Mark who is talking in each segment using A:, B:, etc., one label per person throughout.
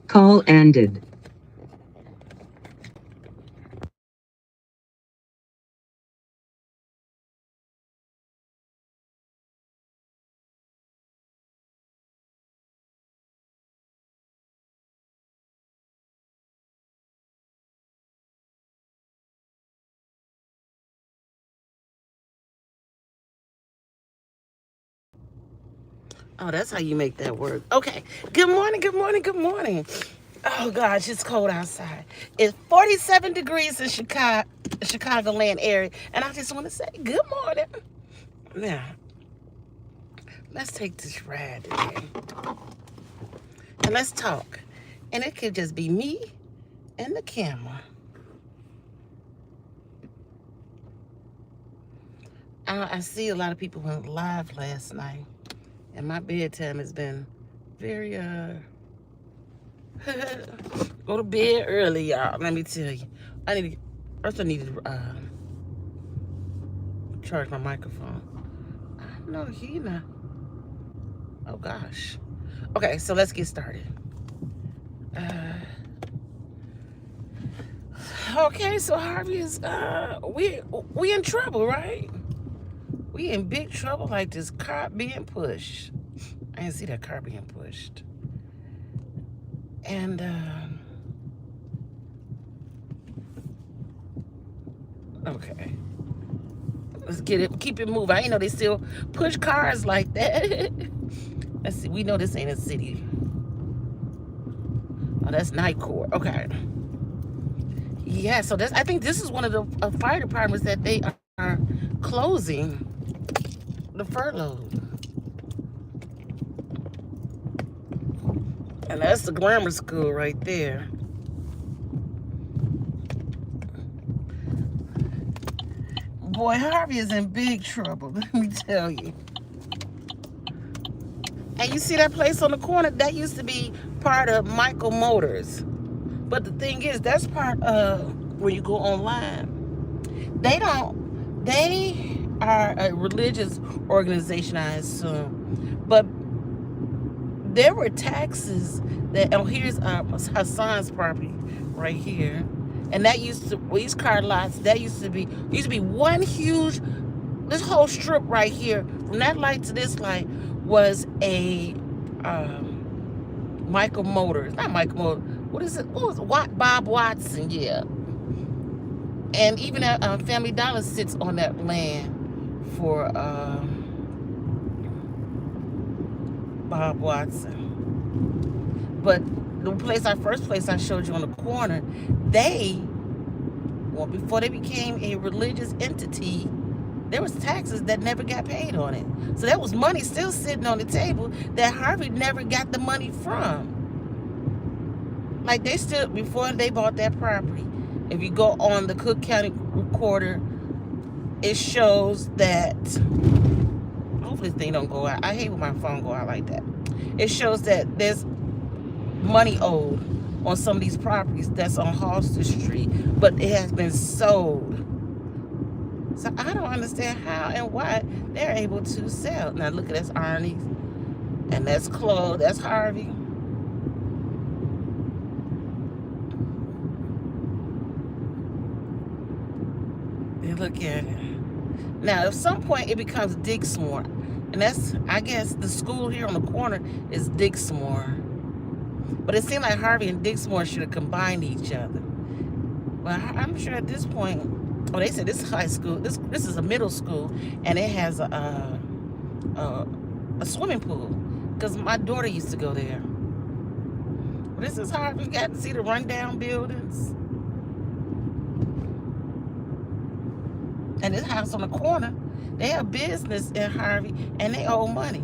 A: Call ended.
B: Oh, that's how you make that work. Okay. Good morning, good morning, good morning. Oh gosh, it's cold outside. It's 47 degrees in Chicagoland area, and I just want to say good morning. Now, let's take this ride today, and let's talk. And it could just be me and the camera. I see a lot of people went live last night, and my bedtime has been very go to bed early, y'all. Let me tell you. I need to charge my microphone. No, he not. Oh gosh. Okay, so let's get started. Uh, okay, so Harvey is we in trouble, right? We in big trouble, like this car being pushed. I didn't see that car being pushed. And okay. Let's get it, keep it moving. I ain't know they still push cars like that. Let's see, we know this ain't a city. Oh, that's night court. Okay. Yeah, so I think this is one of the fire departments that they are closing the furlough. And that's the grammar school right there. Boy, Harvey is in big trouble, let me tell you. And you see that place on the corner? That used to be part of Michael Motors. But the thing is, that's part of where you go online. They are a religious organization, I assume. But there were taxes that, oh, here's Hassan's property right here. And that used to, these car lots, that used to be one huge, this whole strip right here, from that light to this light, was a Michael Motors. Not Michael Motors. What is it? What was it? Bob Watson, yeah. And even Family Dollar sits on that land for Bob Watson. But the first place I showed you on the corner, before they became a religious entity, there was taxes that never got paid on it. So that was money still sitting on the table that Harvey never got the money from. Like they still, before they bought that property, if you go on the Cook County Recorder, it shows that, hopefully this thing don't go out. I hate when my phone go out like that. It shows that there's money owed on some of these properties that's on Halsted Street, but it has been sold. So I don't understand how and why they're able to sell. Now look at that's Arnie's, and that's Chloe, that's Harvey. And look at it. Now at some point it becomes Dixmoor, and that's, I guess, the school here on the corner is Dixmoor. But it seemed like Harvey and Dixmoor should have combined each other. But I'm sure at this point, oh, they said this is high school. This is a middle school, and it has a swimming pool because my daughter used to go there. But this is Harvey. You got to see the rundown buildings. And this house on the corner, they have business in Harvey, and they owe money.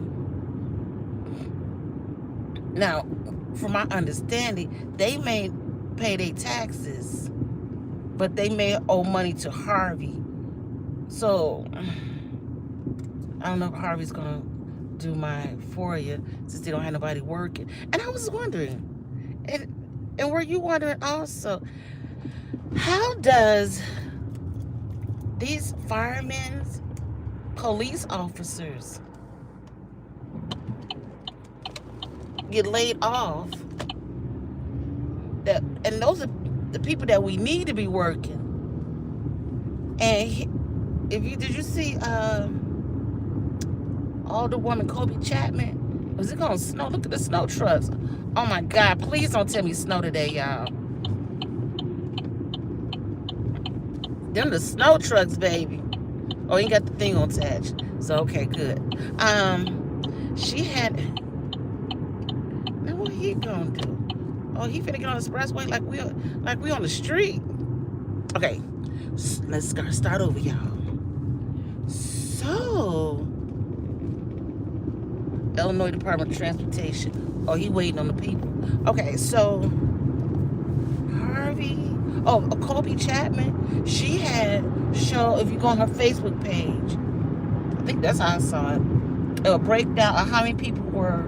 B: Now, from my understanding, they may pay their taxes, but they may owe money to Harvey. So, I don't know if Harvey's going to do my FOIA since they don't have nobody working. And I was wondering, and were you wondering also, how does these firemen, police officers get laid off and those are the people that we need to be working. And did you see older woman Kobe Chapman? Was it gonna snow? Look at the snow trucks. Oh my God! Please don't tell me snow today, y'all. Them the snow trucks, baby. Oh, you got the thing on attached. So okay, good. She had. Now what he gonna do? Oh, he finna get on the expressway like we on the street. Okay, let's start over, y'all. So, Illinois Department of Transportation. Oh, he waiting on the people. Okay, so Kobe Chapman, she had show, if you go on her Facebook page, I think that's how I saw it, a breakdown of how many people were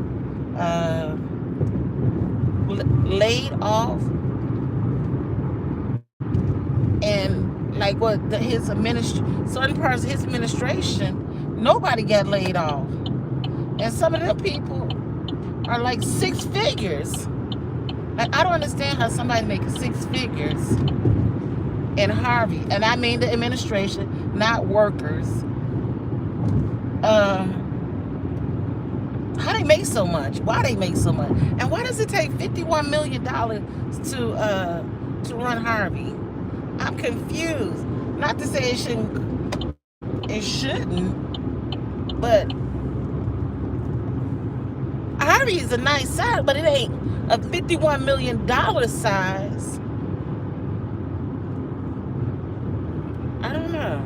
B: laid off, and like certain parts of his administration, nobody got laid off, and some of them people are like 6 figures. Like, I don't understand how somebody makes 6 figures in Harvey, and I mean the administration, not workers. How they make so much? Why they make so much? And why does it take $51 million to run Harvey? I'm confused. Not to say it shouldn't, but Harvey is a nice size, but it ain't a $51 million size. I don't know.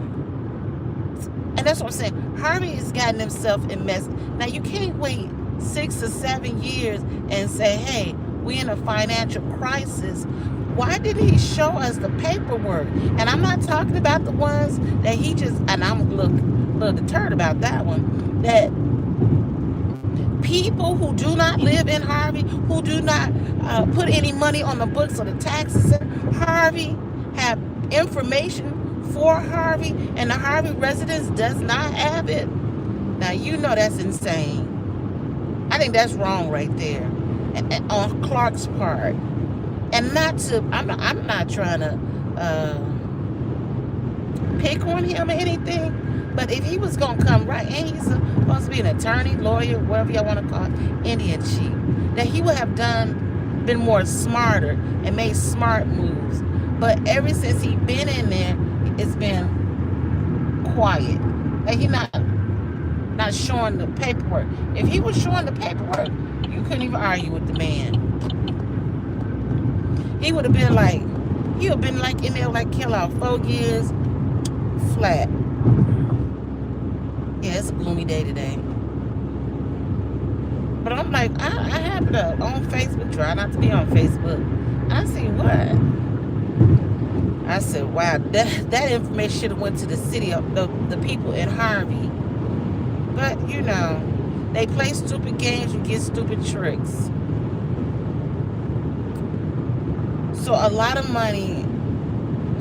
B: And that's what I'm saying. Harvey has gotten himself in mess. Now, you can't wait 6 or 7 years and say, hey, we in a financial crisis. Why didn't he show us the paperwork? And I'm not talking about the ones that he just, and I'm a little deterred about that one, that people who do not live in Harvey, who do not put any money on the books or the taxes in Harvey, have information for Harvey, and the Harvey residents does not have it. Now, you know that's insane. I think that's wrong right there, and on Clark's part. And I'm not trying to pick on him or anything, but if he was gonna come right, and he's supposed to be an attorney, lawyer, whatever y'all want to call it, Indian chief, that he would have been more smarter and made smart moves. But ever since he been in there, it's been quiet. Like, he not showing the paperwork. If he was showing the paperwork, you couldn't even argue with the man. He would have been like in there like Kellogg, 4 years flat. Yeah, it's a gloomy day today. But I'm like, I happened to on Facebook, try not to be on Facebook. I see what? I said, wow, that information should have went to the city of the people in Harvey. But you know, they play stupid games and get stupid tricks. So a lot of money.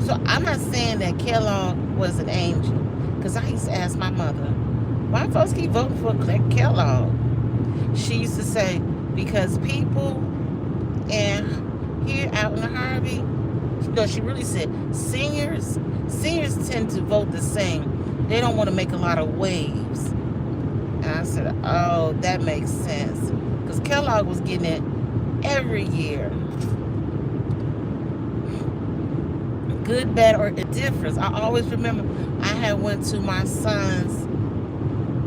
B: So I'm not saying that Kellogg was an angel, because I used to ask my mother, why folks keep voting for Kellogg? She used to say, because people here out in Harvey, no, she really said, seniors tend to vote the same. They don't want to make a lot of waves. And I said, oh, that makes sense. Because Kellogg was getting it every year. Good, bad, or indifference. I always remember I had went to my son's,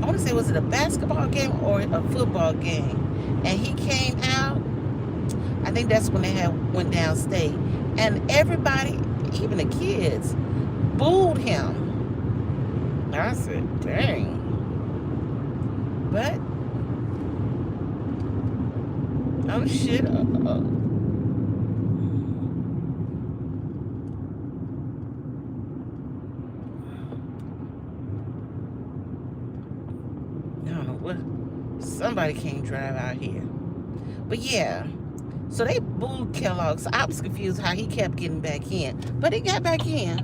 B: I want to say, was it a basketball game or a football game? And he came out, I think that's when they went downstate. And everybody, even the kids, booed him. I said, dang. But, oh shit. Somebody can't drive out here. But yeah, so they booed Kellogg. So I was confused how he kept getting back in. But he got back in.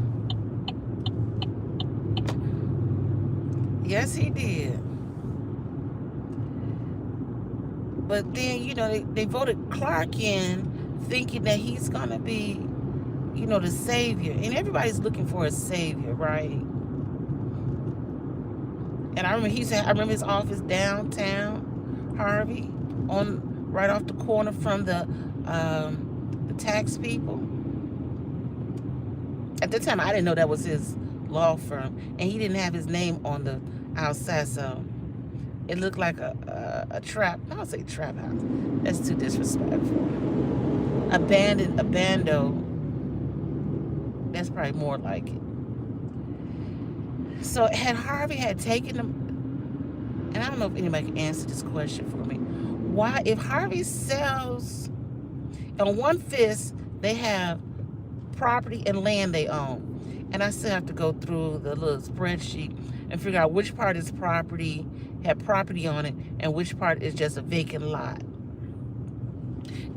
B: Yes, he did. But then, you know, they voted Clark in thinking that he's gonna be, you know, the savior. And everybody's looking for a savior, right? And I remember I remember his office downtown, Harvey, on right off the corner from the tax people. At the time, I didn't know that was his law firm, and he didn't have his name on the outside, so it looked like a trap. I don't say trap house. That's too disrespectful. Abandoned. That's probably more like it. So had Harvey had taken them, and I don't know if anybody can answer this question for me. Why, if Harvey sells, on one fist, they have property and land they own. And I still have to go through the little spreadsheet and figure out which part is property, had property on it, and which part is just a vacant lot.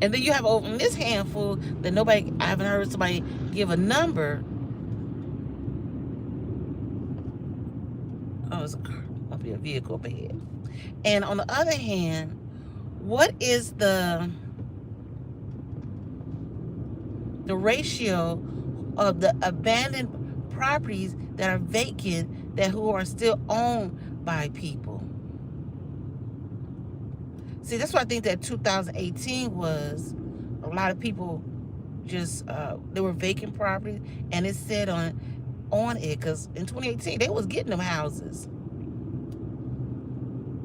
B: And then you have over in this handful that I haven't heard somebody give a number. Oh, it's a car. Might be a vehicle up ahead. And on the other hand, what is the ratio of the abandoned properties that are vacant who are still owned by people? See, that's why I think that 2018 was a lot of people just there were vacant properties, and it said on it, because in 2018 they was getting them houses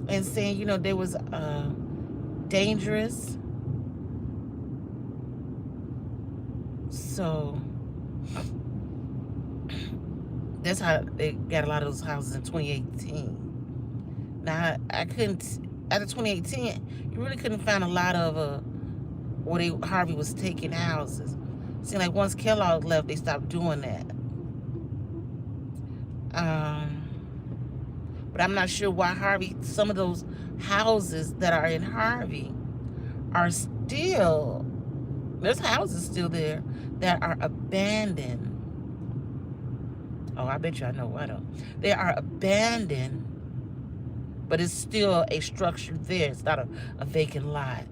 B: and saying, you know, they was dangerous. So that's how they got a lot of those houses in 2018. Now I couldn't, after 2018, you really couldn't find a lot of where Harvey was taking houses. Seemed like once Kellogg left, they stopped doing that. But I'm not sure why Harvey, some of those houses that are in Harvey are still, there's houses still there that are abandoned. Oh, I bet you I know why though. They are abandoned, but it's still a structure there. It's not a vacant lot.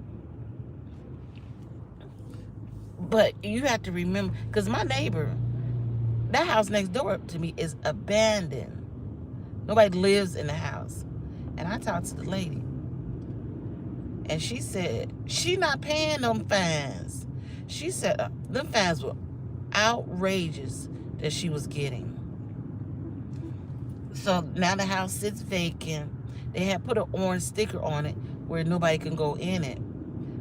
B: But you have to remember, because my neighbor, that house next door to me is abandoned. Nobody lives in the house. And I talked to the lady, and she said she not paying them fines. She said them fines were outrageous that she was getting. So now the house sits vacant. They had put an orange sticker on it where nobody can go in it.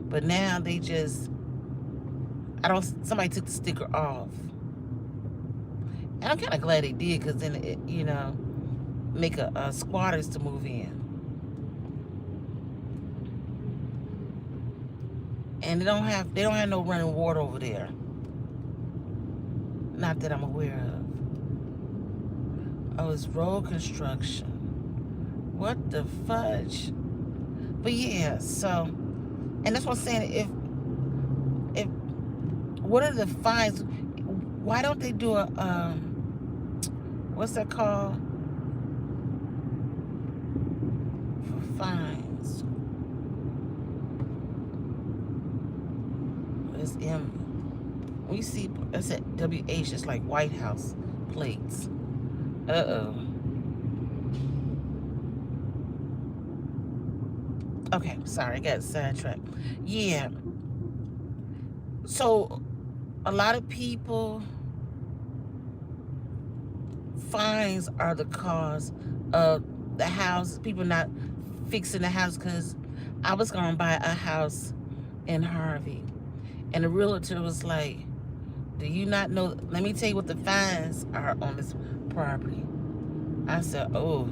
B: But now they just, somebody took the sticker off. And I'm kind of glad they did, because then it, you know, make a squatters to move in. And they don't have no running water over there. Not that I'm aware of. Oh, it's road construction. What the fudge? But yeah, so, and that's what I'm saying. If what are the fines? Why don't they do a what's that called? For fines. It's M. When you see, that's at WH, it's like White House plates. Okay, sorry, I got sidetracked. Yeah. So, a lot of people, fines are the cause of the house, people not fixing the house, because I was going to buy a house in Harvey, and the realtor was like, do you not know, let me tell you what the fines are on this property. I said, oh.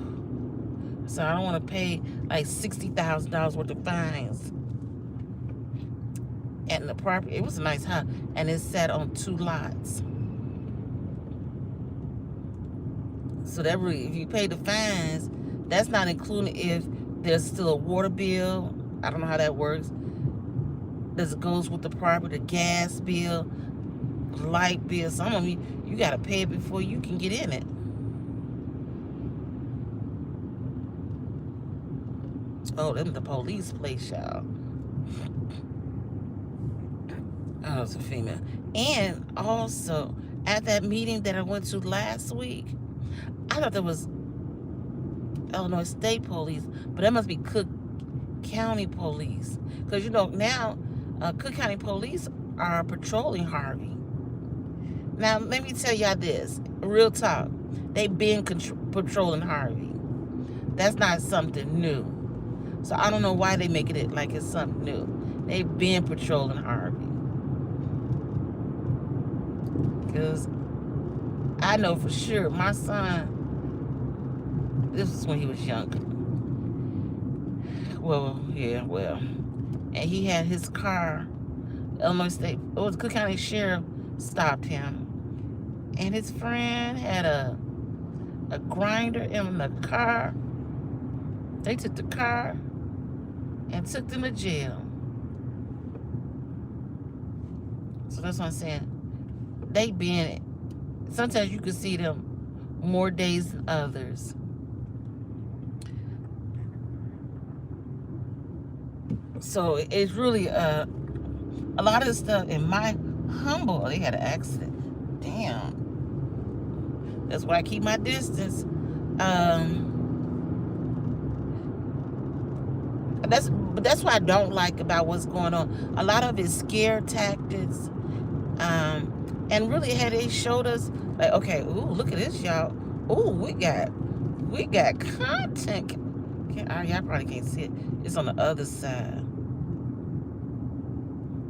B: So I don't want to pay like $60,000 worth of fines. And the property, it was a nice house, and it sat on 2 lots. So that really, if you pay the fines, that's not including if there's still a water bill. I don't know how that works. This goes with the property, the gas bill, light bill. Some of you got to pay it before you can get in it. Oh, them the police place, y'all. Oh, it's a female. And also, at that meeting that I went to last week, I thought there was Illinois State Police, but that must be Cook County Police. Because, now Cook County Police are patrolling Harvey. Now, let me tell y'all this. Real talk. They've been patrolling Harvey. That's not something new. So I don't know why they making it like it's something new. They've been patrolling Harvey. Because I know for sure my son, this was when he was younger. And he had his car, Illinois State, it was Cook County Sheriff stopped him. And his friend had a grinder in the car. They took the car and took them to jail. So that's what I'm saying. They been, sometimes you can see them more days than others. So it's really a lot of the stuff in my humble, they had an accident. Damn. That's why I keep my distance. That's what I don't like about what's going on. A lot of it's scare tactics. And really had they showed us like, okay, ooh, look at this, y'all. Ooh, we got content. Y'all probably can't see it. It's on the other side.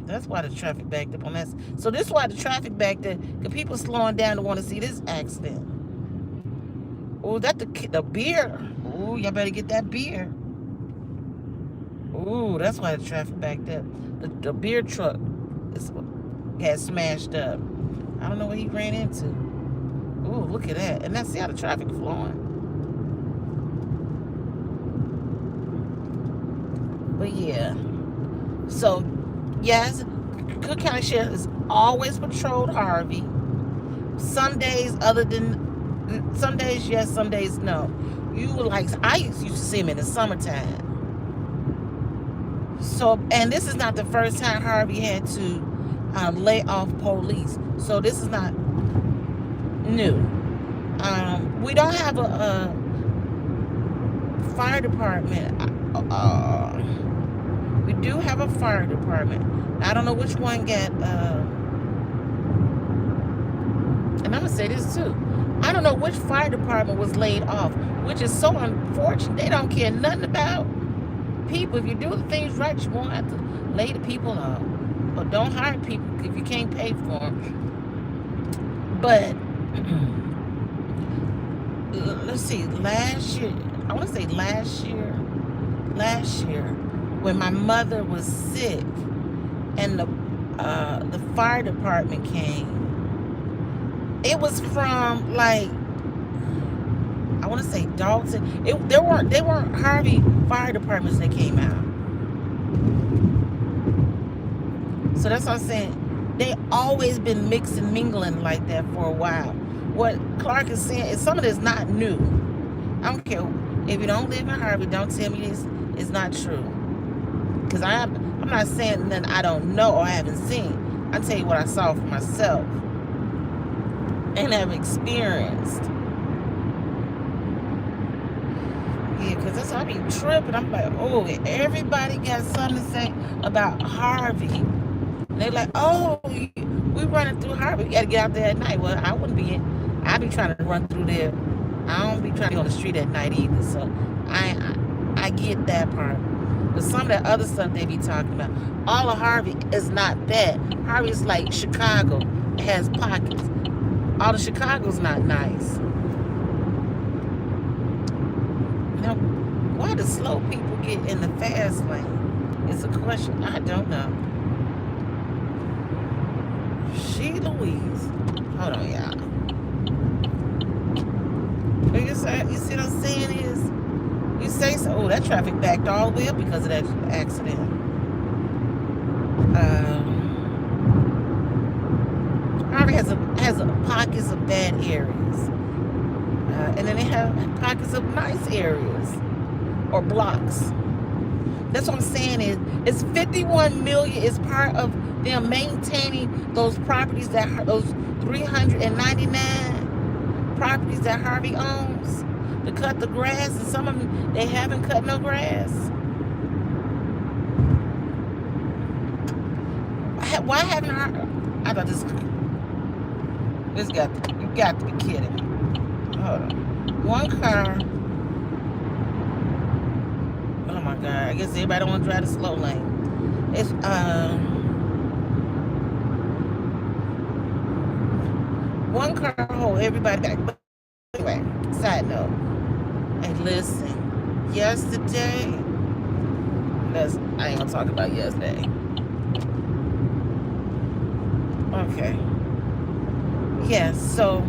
B: That's why the traffic backed up on that. So this is why the traffic backed up. Because people slowing down to want to see this accident. Oh, that the beer. Oh, y'all better get that beer. Oh, that's why the traffic backed up. The beer truck got smashed up. I don't know what he ran into. Oh, look at that. And see how the traffic flowing. But yeah. So, yes, Cook County Sheriff has always patrolled Harvey. Some days some days yes, some days no. I used to see him in the summertime. So, and this is not the first time Harvey had to lay off police. So this is not new. We don't have a fire department. We do have a fire department. I don't know which one got, and I'm going to say this too. I don't know which fire department was laid off, which is so unfortunate. They don't care nothing about people. If you do the things right, you won't have to lay the people off. Or don't hire people if you can't pay for them. But, let's see, last year, when my mother was sick and the fire department came, it was from like, I want to say Dalton. They weren't Harvey fire departments that came out. So that's what I'm saying. They always been mixing, mingling like that for a while. What Clark is saying is some of this not new. I don't care if you don't live in Harvey. Don't tell me this is not true. Because I'm not saying nothing I don't know or haven't seen. I tell you what I saw for myself and have experienced. Yeah, because that's how I be tripping. I'm like, oh, everybody got something to say about Harvey. And they're like, oh, we running through Harvey. We got to get out there at night. Well, I wouldn't be in. I be trying to run through there. I don't be trying to be on the street at night either. So I get that part. But some of that other stuff they be talking about, all of Harvey is not bad. Harvey's like Chicago. It has pockets. All of Chicago's not nice. Now, why do slow people get in the fast lane? It's a question. I don't know. Louise. Hold on, y'all. You see what I'm saying is, you say so. Oh, that traffic backed all the way up because of that accident. Harvey has pockets of bad areas, and then they have pockets of nice areas or blocks. That's what I'm saying is it's 51 million is part of them maintaining those properties those 399 properties that Harvey owns to cut the grass, and some of them they haven't cut no grass. Why haven't I thought you got to be kidding me. Hold on. One car. Oh my God. I guess everybody don't want to drive the slow lane. It's one car hold everybody back. But anyway, side note. Hey, listen. Yesterday. I ain't gonna talk about yesterday. Okay. Yeah, so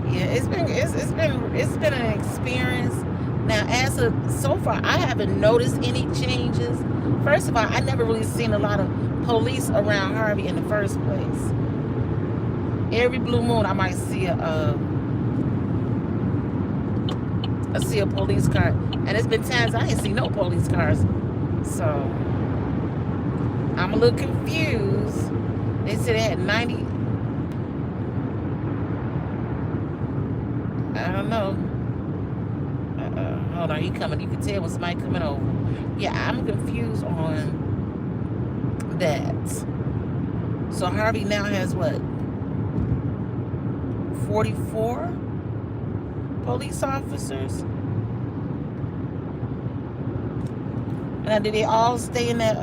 B: yeah, it's been an experience. Now, so far, I haven't noticed any changes. First of all, I never really seen a lot of police around Harvey in the first place. Every blue moon, I might see a police car, and it's been times I ain't seen no police cars. So I'm a little confused. They said they had 90. I don't know. Hold on, you coming? You can tell when somebody coming over. Yeah, I'm confused on that. So Harvey now has what? 44 police officers. And did they all stay in that?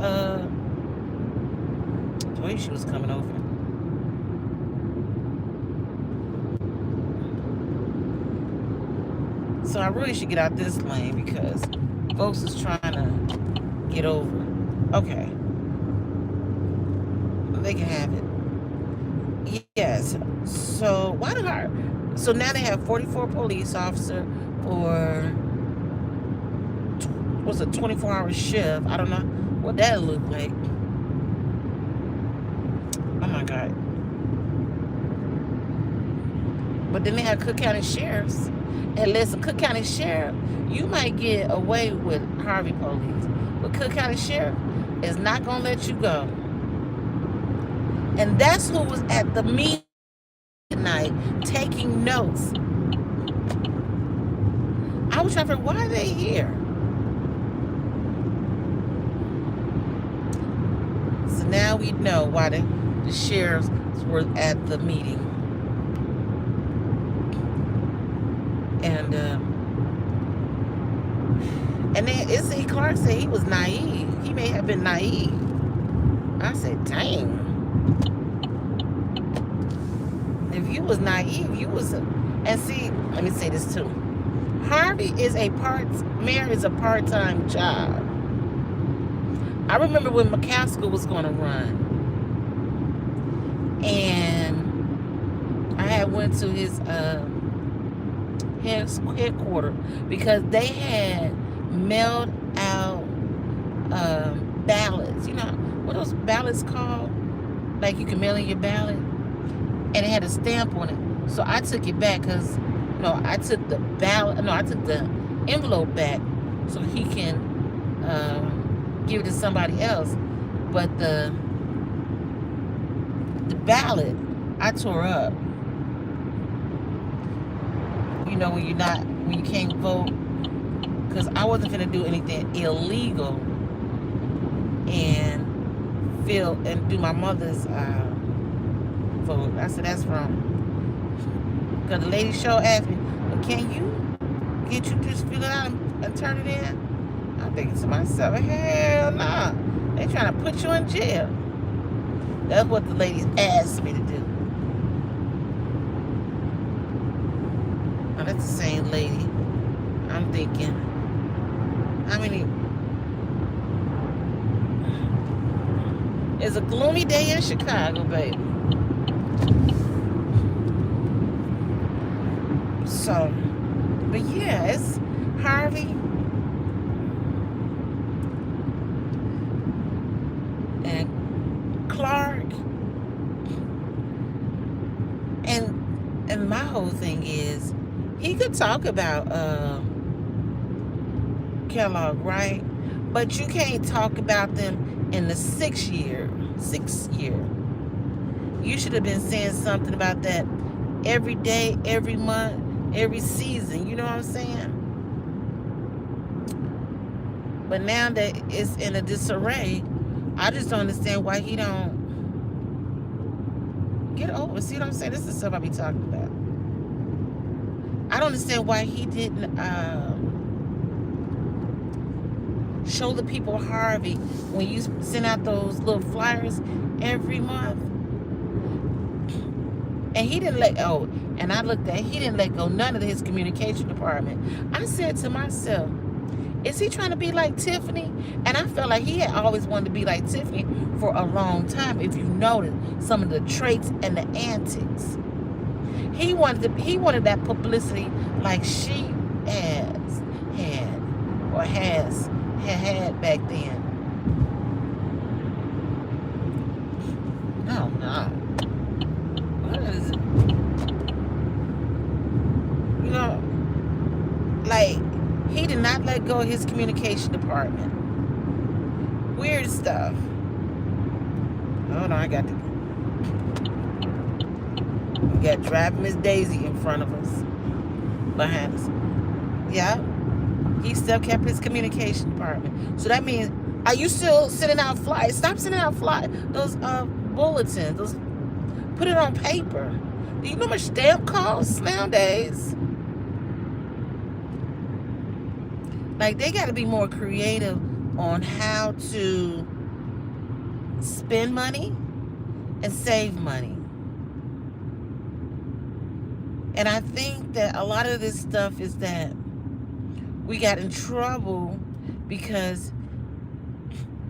B: The way she was coming over. So I really should get out this lane because folks is trying to get over. Okay. They can have it. Yes. So so now they have 44 police officers for what's a 24-hour shift. I don't know what that look like. Oh my God. But then they have Cook County sheriffs. And listen, Cook County Sheriff, you might get away with Harvey police, but Cook County Sheriff is not going to let you go. And that's who was at the meeting tonight taking notes. I was trying to figure, why are they here? So now we know why the sheriffs were at the meeting. And then S.C. Clark said he was naive. He may have been naive. I said, dang. If you was naive, you was and see, let me say this too. Harvey is mayor is a part-time job. I remember when McCaskill was going to run. And I had went to his headquarters because they had mailed out ballots. You know what those ballots called? Like you can mail in your ballot, and it had a stamp on it. So I took it back because I took the envelope back so he can give it to somebody else. But the ballot I tore up. When you can't vote, because I wasn't gonna do anything illegal and do my mother's vote. I said that's wrong. Because the lady show asked me, well, can you just fill it out and turn it in? I'm thinking to myself, hell nah. They trying to put you in jail. That's what the ladies asked me to do. Oh, that's the same lady. I'm thinking, how many? It's a gloomy day in Chicago, baby. So, but yeah, it's Harvey and Clark, and my whole thing is, he could talk about Kellogg, right? But you can't talk about them in the sixth year. You should have been saying something about that every day, every month, every season. You know what I'm saying? But now that it's in a disarray, I just don't understand why he don't get over. See what I'm saying? This is the stuff I be talking about. I don't understand why he didn't show the people Harvey when you send out those little flyers every month. And he didn't let go. And I looked at, he didn't let go none of his communication department. I said to myself, is he trying to be like Tiffany? And I felt like he had always wanted to be like Tiffany for a long time. If you notice some of the traits and the antics, he wanted that publicity like she had back then. Oh no. What is it? You know, like, he did not let go of his communication department. Weird stuff. Hold on, I got driving Miss Daisy in front of us. Behind us. Yeah. He still kept his communication department. So that means, are you still sending out flyers? Stop sending out flyers. Those bulletins. Put it on paper. Do you know how much stamp costs nowadays? Like, they got to be more creative on how to spend money and save money. And I think that a lot of this stuff is that we got in trouble because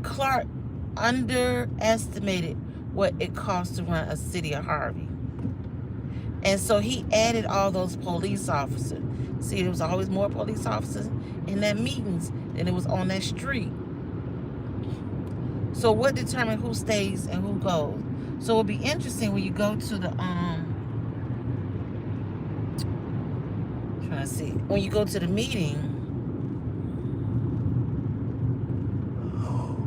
B: Clark underestimated what it costs to run a city of Harvey. And so he added all those police officers. See, there was always more police officers in that meetings than it was on that street. So what determined who stays and who goes? So it'll be interesting when you go to the trying to see, when you go to the meeting,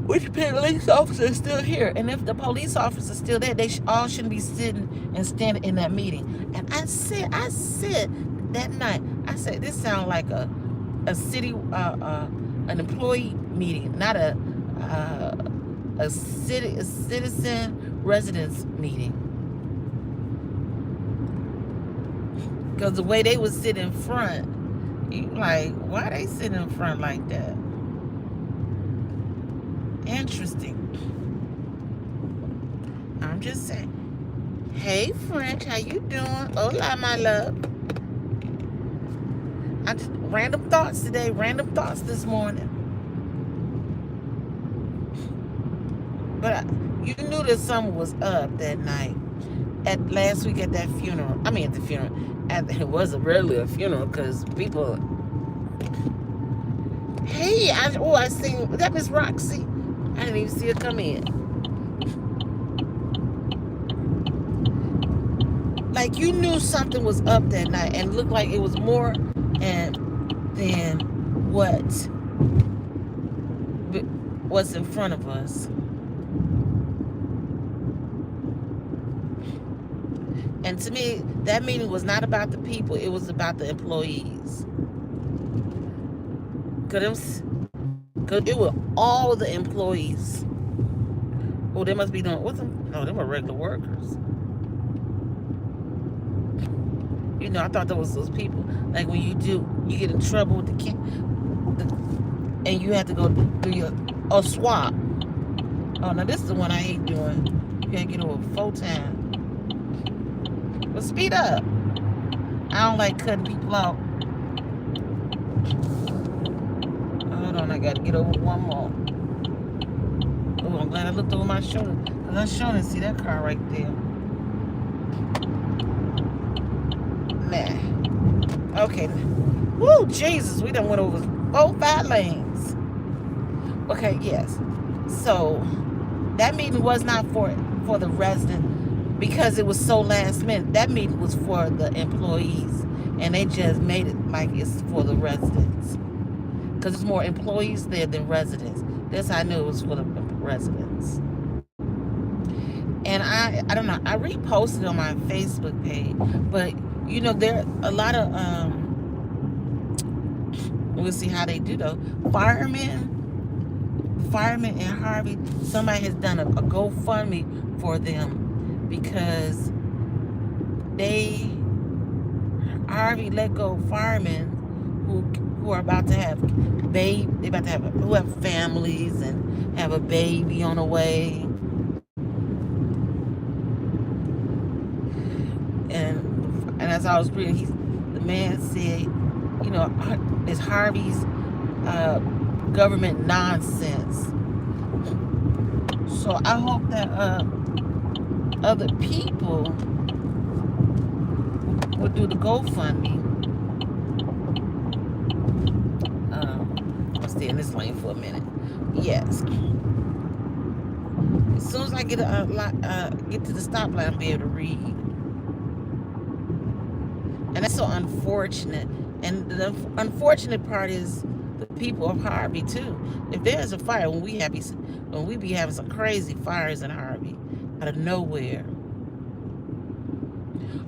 B: which police officer is still here? And if the police officer is still there, they all shouldn't be sitting and standing in that meeting. And I said that night, I said, this sounds like a city, an employee meeting, not a citizen residence meeting. Because the way they would sit in front, you like, why they sit in front like that? Interesting. I'm just saying. Hey, French, how you doing? Hola, my love. I just random thoughts today. Random thoughts this morning. But you knew that something was up that night. Last week at that funeral. I mean, at the funeral. It wasn't really a funeral because people. Hey, I seen that Miss Roxy. I didn't even see her come in. Like, you knew something was up that night, and it looked like it was more than what's in front of us. And to me, that meeting was not about the people, it was about the employees. Because it was all the employees. Oh, they must be doing, what's them? No, they were regular workers. You know, I thought that was those people, like when you get in trouble with and you have to go do your swap. Oh, now this is the one I hate doing. You gotta get over 4 times. But speed up. I don't like cutting people out. Hold on, I gotta get over one more. Oh, I'm glad I looked over my shoulder. Because I sure didn't see that car right there. Nah. Okay. Woo, Jesus, we done went over 4-5 lanes. Okay, yes. So, that meeting was not for the resident because it was so last minute. That meeting was for the employees. And they just made it like it's for the residents. Because there's more employees there than residents. That's how I knew it was full of residents. And I don't know, I reposted on my Facebook page, but you know, there are a lot of we'll see how they do though. Firemen in Harvey, somebody has done a GoFundMe for them because Harvey let go firemen who are about to have who have families and have a baby on the way. And as I was reading, the man said, you know, it's Harvey's government nonsense. So I hope that other people will do the GoFundMe. I'll stay in this lane for a minute. Yes. As soon as I get to the stoplight, I'll be able to read. And that's so unfortunate. And the unfortunate part is the people of Harvey too. If there's a fire, when we be having some crazy fires in Harvey out of nowhere.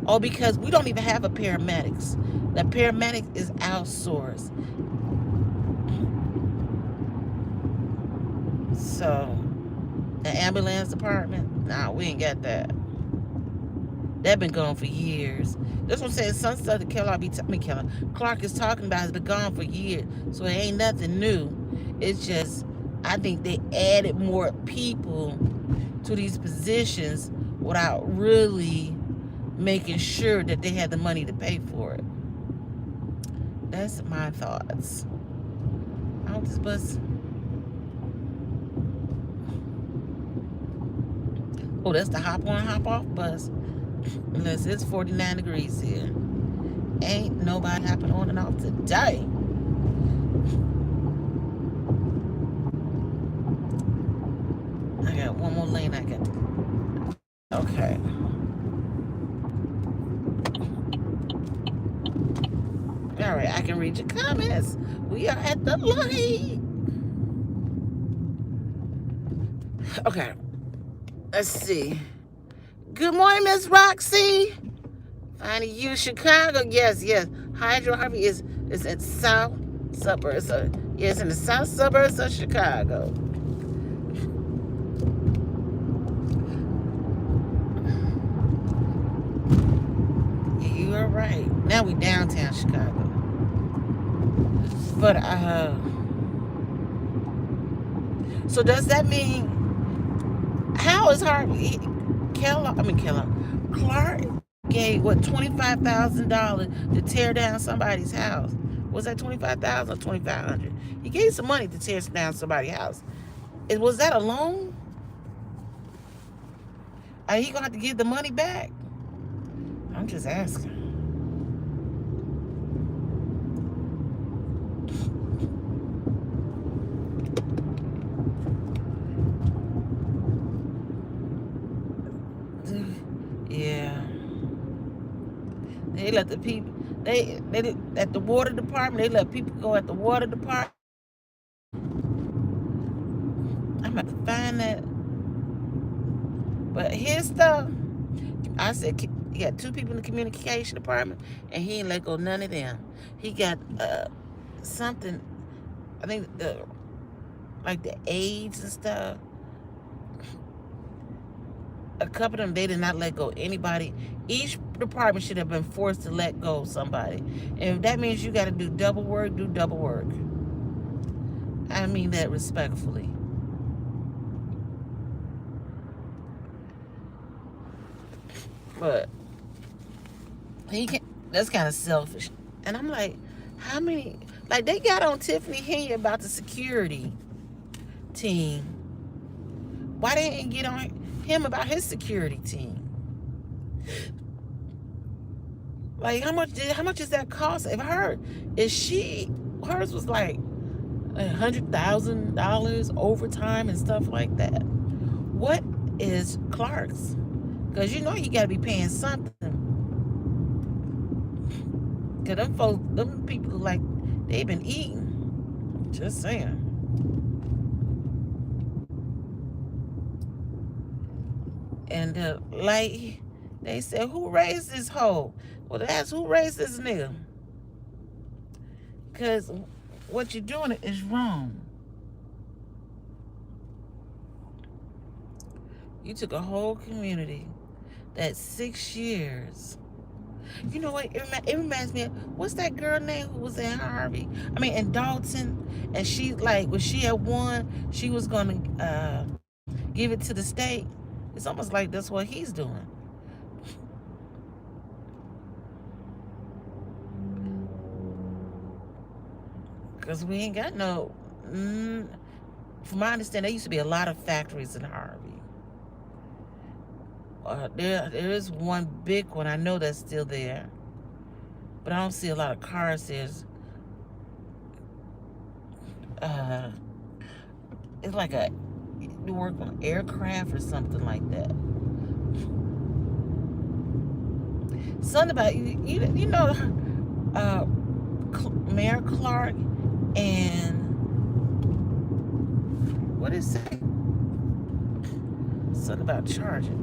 B: Oh, because we don't even have a paramedics. The paramedic is outsourced. So the ambulance department, nah, we ain't got that. They've been gone for years. That's what I'm saying. Some stuff that Clark is talking about has been gone for years. So it ain't nothing new. It's just, I think they added more people to these positions without really making sure that they had the money to pay for it. That's my thoughts. I hope this bus. Oh, that's the hop on, hop off bus. Unless it's 49 degrees here. Ain't nobody hopping on and off today. I got one more lane I got to go. Okay. All right, I can read your comments. We are at the light. Okay. Let's see. Good morning, Miss Roxy. Finding you, Chicago. Yes. Hydro Harvey is in south suburbs. Yes, in the south suburbs of Chicago. You are right. Now we downtown Chicago. But so does that mean, how is Harvey Clark gave what, $25,000 to tear down somebody's house? Was that $25,000 or $2,500? He gave some money to tear down somebody's house. Was that a loan? Are he gonna have to give the money back? I'm just asking. Yeah. They let the people, they at the water department, they let people go at the water department. I'm about to find that. But his stuff, I said, he got 2 people in the communication department, and he ain't let go none of them. He got something, I think like the AIDS and stuff. A couple of them, they did not let go anybody. Each department should have been forced to let go of somebody. And if that means you got to do double work, do double work. I mean that respectfully. But that's kind of selfish. And I'm like, how many, like they got on Tiffany Henry about the security team. Why they didn't get on him about his security team? Like how much does that cost? If hers was like $100,000 overtime and stuff like that. What is Clark's? Because you know you got to be paying something. Because them people, like, they've been eating. Just saying. And like they said, who raised this hoe? Well, that's who raised this nigga. Because what you're doing is wrong. You took a whole community that's 6 years. You know what? It reminds me of, what's that girl name who was in Harvey? I mean, in Dalton. And she, like, when she had won, she was going to give it to the state. It's almost like that's what he's doing. Because we ain't got no... from my understanding, there used to be a lot of factories in Harvey. There is one big one. I know that's still there. But I don't see a lot of cars there. It's like you work on aircraft or something like that. Something about you know, Mayor Clark and what is it? Something about charging.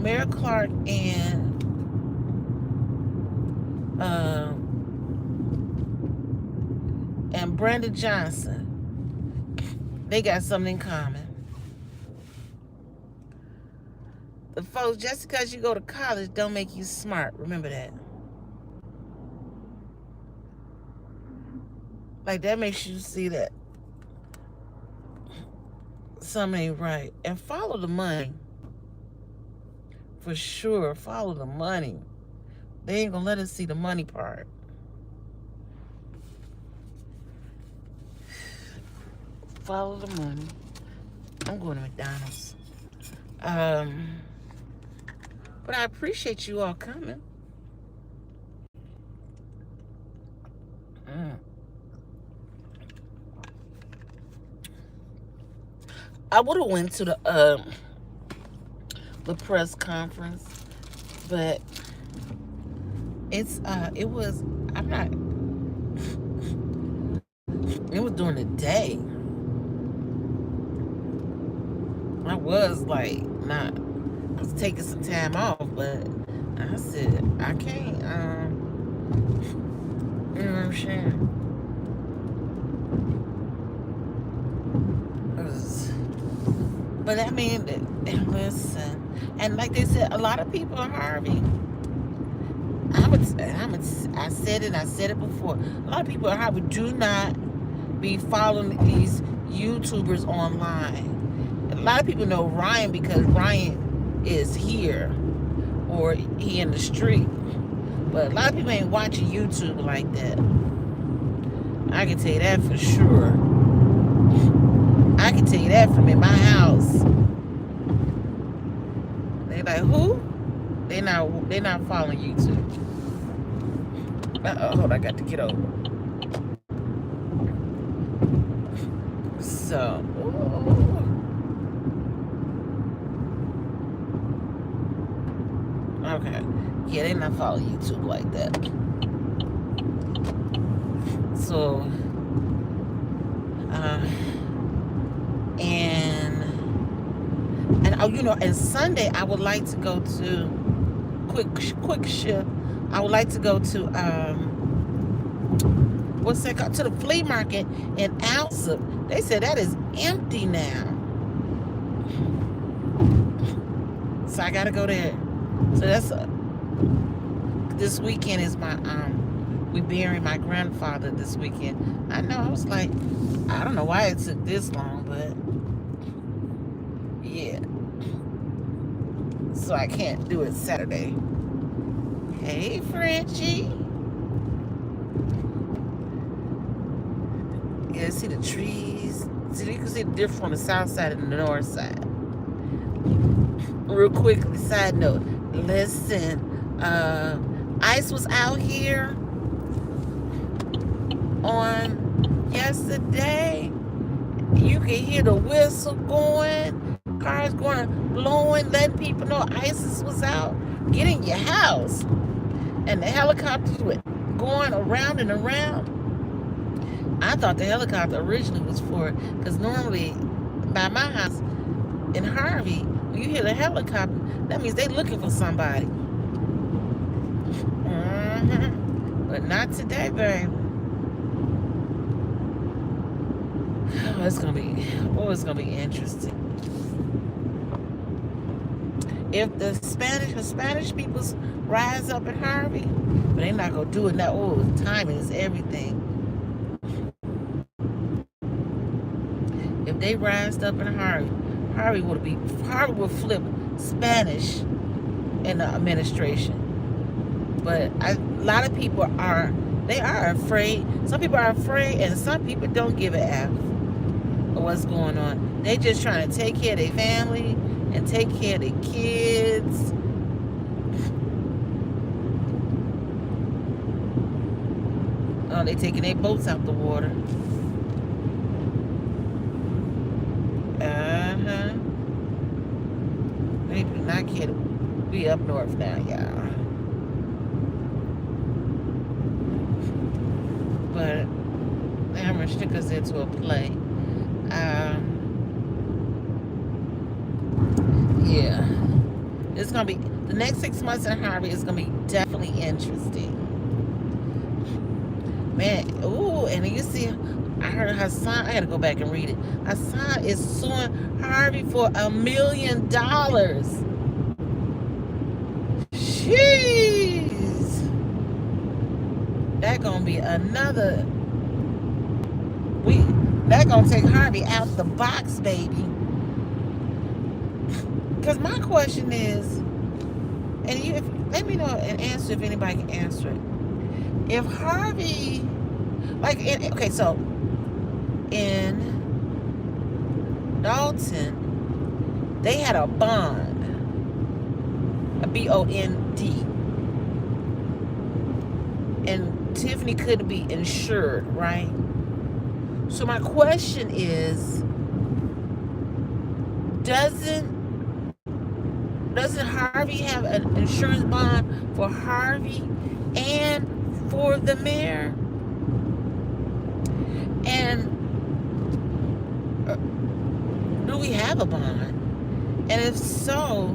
B: Mayor Clark and Brandon Johnson, they got something in common. The folks, just because you go to college don't make you smart. Remember that. Like, that makes you see that something ain't right. And follow the money. For sure, follow the money. They ain't gonna let us see the money part. Follow the money. I'm going to McDonald's. But I appreciate you all coming. I would have went to the press conference, but it was during the day. I was like I was taking some time off, but I said I can't you know what I'm saying? But I mean, listen, and like they said, a lot of people in Harvey, I said it and I said it before, a lot of people in Harvey do not be following these YouTubers online. A lot of people know Ryan because Ryan is here or he in the street. But a lot of people ain't watching YouTube like that. I can tell you that for sure. I can tell you that from in my house. They like, who? They not following YouTube. Hold on, I got to get over. So, okay. Yeah, they not following YouTube like that. So, and oh, you know, and Sunday I would like to go to quick shift. I would like to go to what's that called? To the flea market in Alsip. They said that is empty now. So I gotta go there. So that's this weekend is my we burying my grandfather this weekend. I know, I was like, I don't know why it took this long, but yeah. So I can't do it Saturday. Hey, Frenchie. Yeah, see the trees. See, you can see the difference on the south side and the north side. Real quickly, side note. Listen, Ice was out here on yesterday. You can hear the whistle going, cars going, blowing, letting people know ISIS was out. Get in your house. And the helicopters were going around and around. I thought the helicopter originally was for, because normally by my house in Harvey, when you hear the helicopter, That means they looking for somebody. But not today, babe. Oh, it's gonna be interesting. If the Spanish peoples rise up in Harvey, but they're not gonna do it now. Oh, timing is everything. If they rised up in Harvey would flip Spanish in the administration. But a lot of people are afraid. Some people are afraid, and some people don't give a F of what's going on. They just trying to take care of their family and take care of their kids. Oh, they taking their boats out the water. They do not care to be up north now, y'all. But I'm gonna stick us into a play. Yeah, it's gonna be the next 6 months in Harvey is gonna be definitely interesting, man. Ooh, and you see, I heard Hassan. I gotta go back and read it. Hassan is suing Harvey for $1 million. Jeez, that gonna be another. That gonna take Harvey out the box, baby. Because my question is, and let me know an answer if anybody can answer it. If Harvey, so in Dalton, they had a bond, a BOND, and Tiffany couldn't be insured, right? So my question is, doesn't Harvey have an insurance bond for Harvey and for the mayor? And do we have a bond? And if so,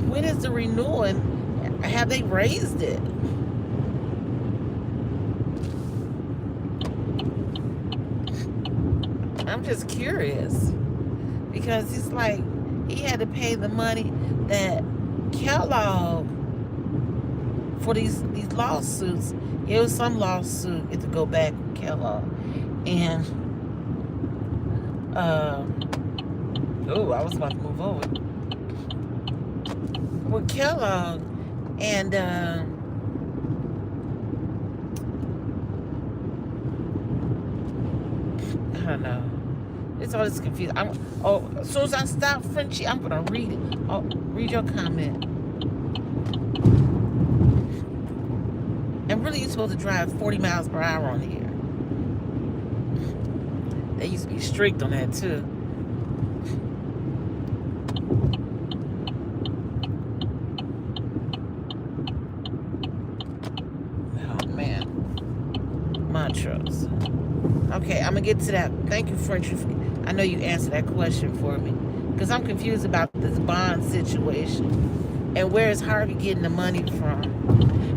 B: when is the renewal, and have they raised it? I'm just curious, because it's like he had to pay the money that Kellogg for these lawsuits. It was some lawsuit. It to go back with Kellogg, and I was about to move over with Kellogg, and I don't know. It's all this confused. As soon as I stop, Frenchie, I'm gonna read it. Oh, read your comment. And really, you're supposed to drive 40 miles per hour on here. They used to be strict on that too. Oh man, Montrose. Okay, I'm gonna get to that. Thank you, Frenchie. I know you answered that question for me, because I'm confused about this bond situation and where is Harvey getting the money from.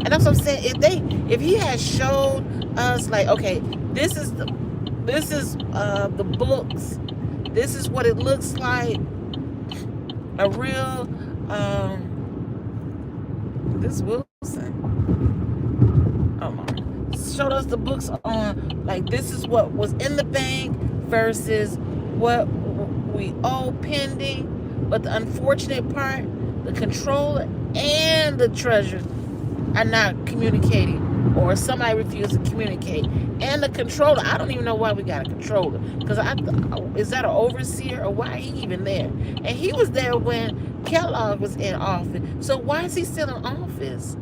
B: And that's what I'm saying. If he had showed us, like, okay, this is the books, this is what it looks like, a real this Wilson, showed us the books on, like, this is what was in the bank versus what we owe pending. But the unfortunate part, the controller and the treasurer are not communicating, or somebody refused to communicate. And the controller, I don't even know why we got a controller, because is that an overseer, or why he even there? And he was there when Kellogg was in office, so why is he still in office?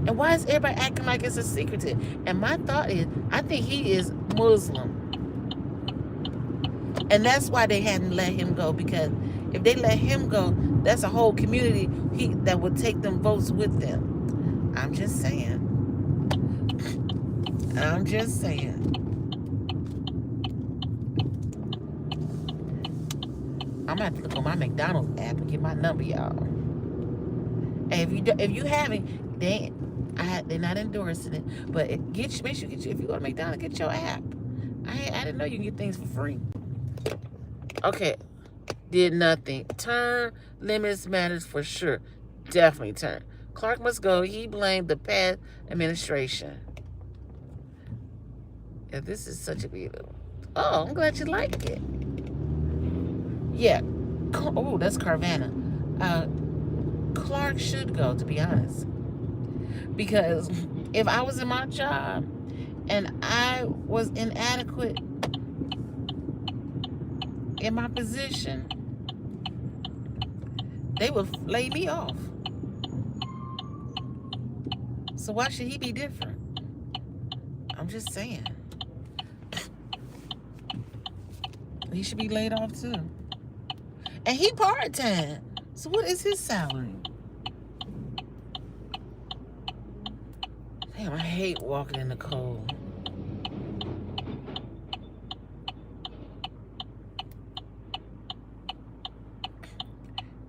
B: And why is everybody acting like it's a secretive? And my thought is, I think he is Muslim, and that's why they hadn't let him go, because if they let him go, that's a whole community that would take them votes with them. I'm just saying. I'm gonna have to look on my McDonald's app and get my number, y'all. And if you haven't, they're not endorsing it, but make sure you get if you go to McDonald's, get your app. I didn't know you can get things for free. Okay, did nothing. Term limits matters for sure. Definitely term. Clark must go. He blamed the past administration. Yeah, this is such a beautiful. Oh, I'm glad you like it. Yeah. Oh, that's Carvana. Clark should go, to be honest. Because if I was in my job and I was inadequate in my position, they would lay me off. So why should he be different? I'm just saying. He should be laid off too. And he part-time. So what is his salary? Damn, I hate walking in the cold.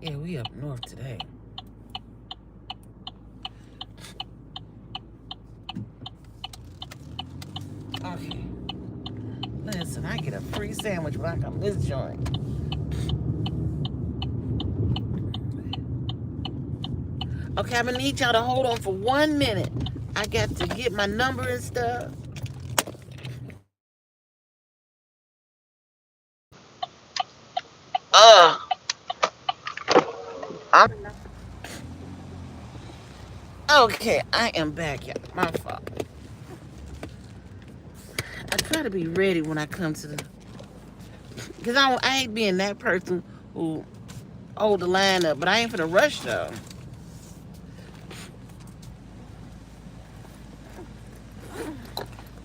B: Yeah, we up north today. Okay. Listen, I get a free sandwich when I come this joint. Okay, I'm gonna need y'all to hold on for 1 minute. I got to get my number and stuff. Okay, I am back, y'all. My fault. I try to be ready when I come to the... Because I ain't being that person who hold the line up, but I ain't finna rush, though.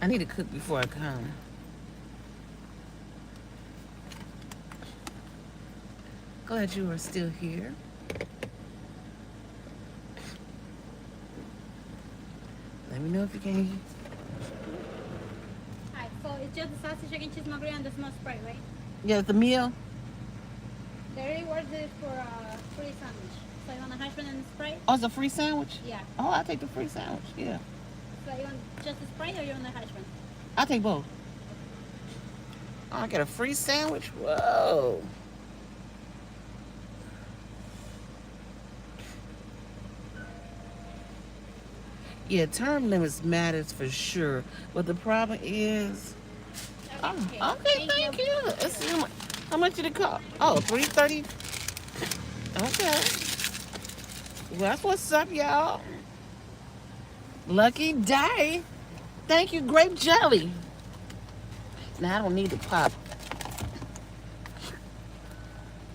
B: I need to cook before I come. Glad you are still here. Let me know if you can.
A: Alright, so it's just the sausage, chicken, cheese, margarita, and the small Sprite, right?
B: Yeah, the meal.
A: The reward is for a free sandwich. So you want a hash brown and Sprite?
B: Oh, it's a free sandwich?
A: Yeah.
B: Oh, I'll take the free sandwich, yeah.
A: So you want just the Sprite or you want the hash brown?
B: I'll take both. Oh, I get a free sandwich? Whoa. Yeah, term limits matters for sure. But the problem is... Okay, thank you. Let's see how much did it cost? Oh, $3.30. Okay. Well, that's what's up, y'all. Lucky day. Thank you, grape jelly. Now, I don't need the pop.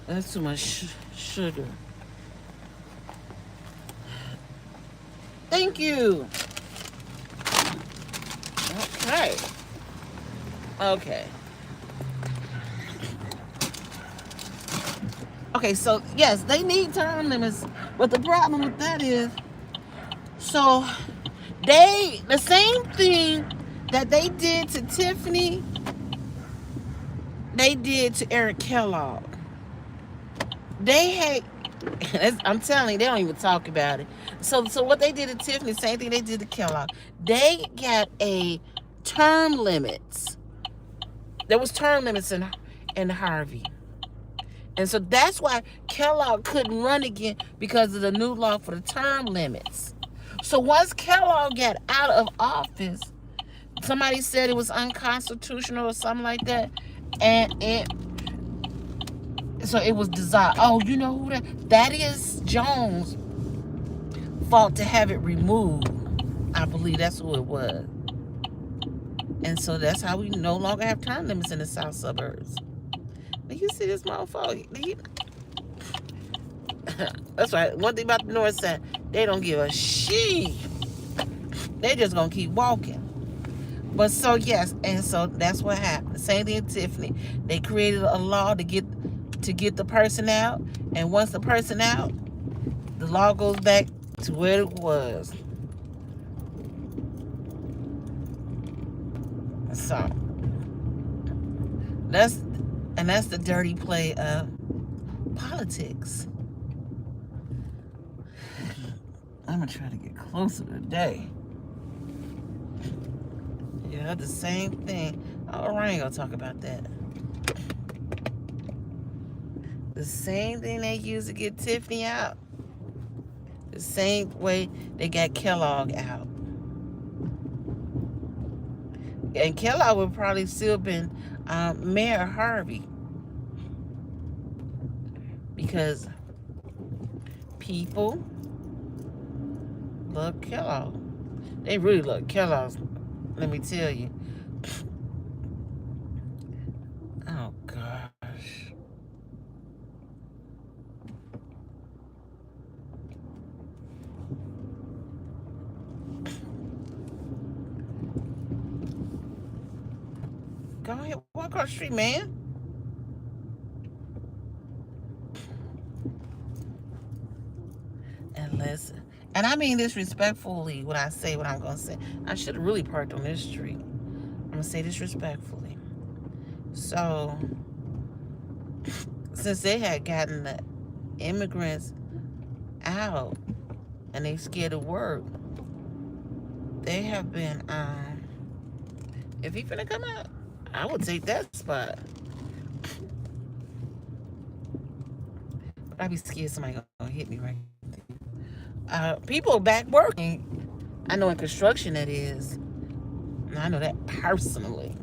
B: That's too much sugar. Thank you. Okay. Okay. Okay, so yes, they need term limits, but the problem with that is, so the same thing that they did to Tiffany, they did to Eric Kellogg. I'm telling you, they don't even talk about it. So what they did to Tiffany, same thing they did to Kellogg. They got a term limits. There was term limits in Harvey. And so that's why Kellogg couldn't run again, because of the new law for the term limits. So once Kellogg got out of office, somebody said it was unconstitutional or something like that, and it was dissolved. Oh, you know who that is? Jones' fault to have it removed. I believe that's who it was. And so that's how we no longer have term limits in the south suburbs. You see this motherfucker? That's right. One thing about the north side, they don't give a shit. They just gonna keep walking. But so yes, and so that's what happened. Same thing with Tiffany. They created a law to get the person out, and once the person out, the law goes back to where it was. So that's the dirty play of politics. I'm gonna try to get closer today. Yeah, the same thing. Oh, I ain't gonna talk about that. The same thing they used to get Tiffany out. The same way they got Kellogg out. And Kellogg would probably still been Mayor Harvey. Because people love Kellogg. They really love Kellogg's. Let me tell you. Oh, gosh. Go ahead, walk across the street, man. And listen. And I mean this respectfully when I say what I'm going to say. I should have really parked on this street. I'm going to say this respectfully. So, since they had gotten the immigrants out and they scared to work, they have been, if he finna come out, I would take that spot. But I'd be scared somebody gonna hit me right there. People back working. I know in construction that is. And I know that personally.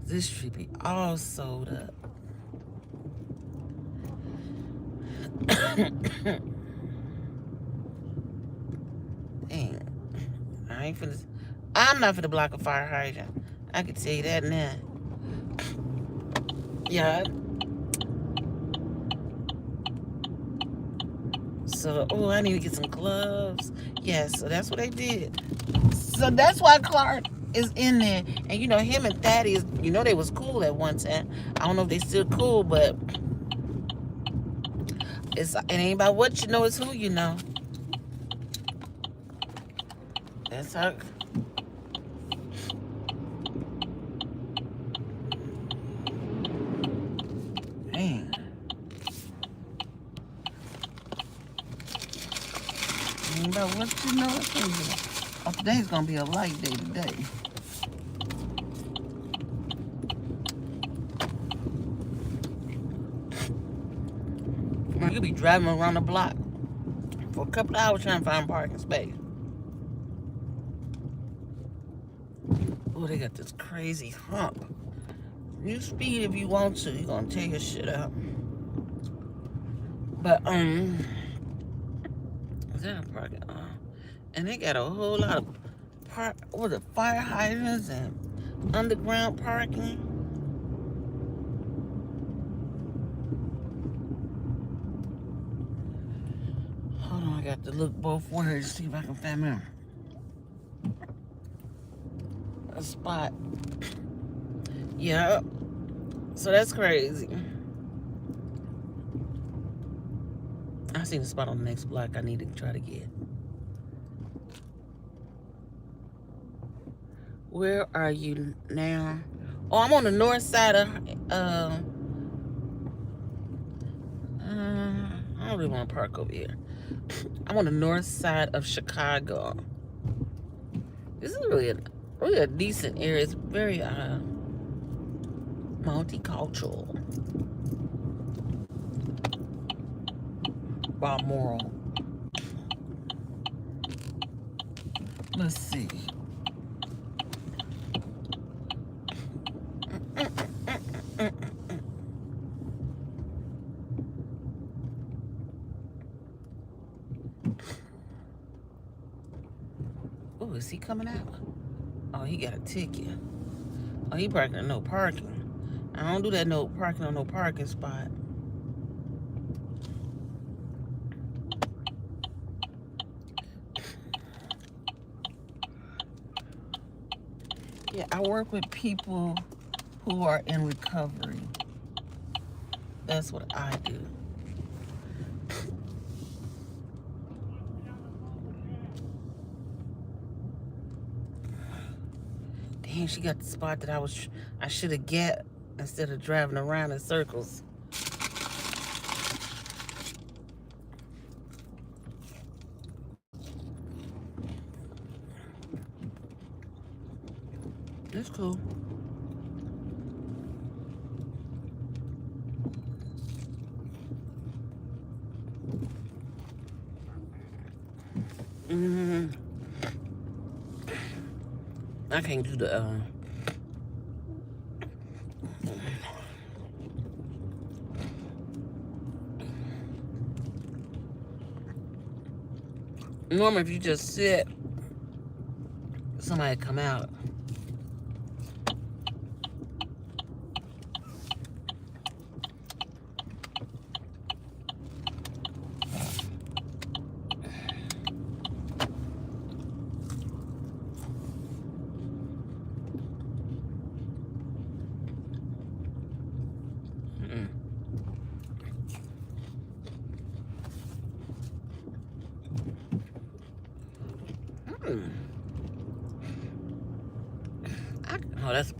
B: This should be all sold up. Dang. I'm not finna block a fire hydrant. I can tell you that now. Yeah. So, oh, I need to get some gloves. Yeah, so that's what they did. So that's why Clark is in there. And you know, him and Thaddeus, you know, they was cool at one time. I don't know if they still cool, but it ain't about what you know, it's who you know. That's how. Dang. Ain't about what you know, it's who you know. Oh, today's gonna be a light day today. You'll be driving around the block for a couple of hours trying to find a parking space. Oh, they got this crazy hump. You speed if you want to. You're gonna tear your shit up. But is that a parking? And they got a whole lot of fire hydrants and underground parking. Hold on, I got to look both ways, see if I can find me a spot. Yeah. So that's crazy. I seen a spot on the next block I need to try to get. Where are you now? Oh, I'm on the north side of I don't really want to park over here. I'm on the north side of Chicago. This is really a decent area. It's very multicultural. Balmoral. Let's see. Oh, is he coming out? Oh, he got a ticket. Oh, he parking at no parking. I don't do that no parking on no parking spot. Yeah, I work with people who are in recovery. That's what I do. Dang, she got the spot that I should have get instead of driving around in circles. That's cool. Mm-hmm. I can't do the normally if you just sit, somebody come out. Oh, that's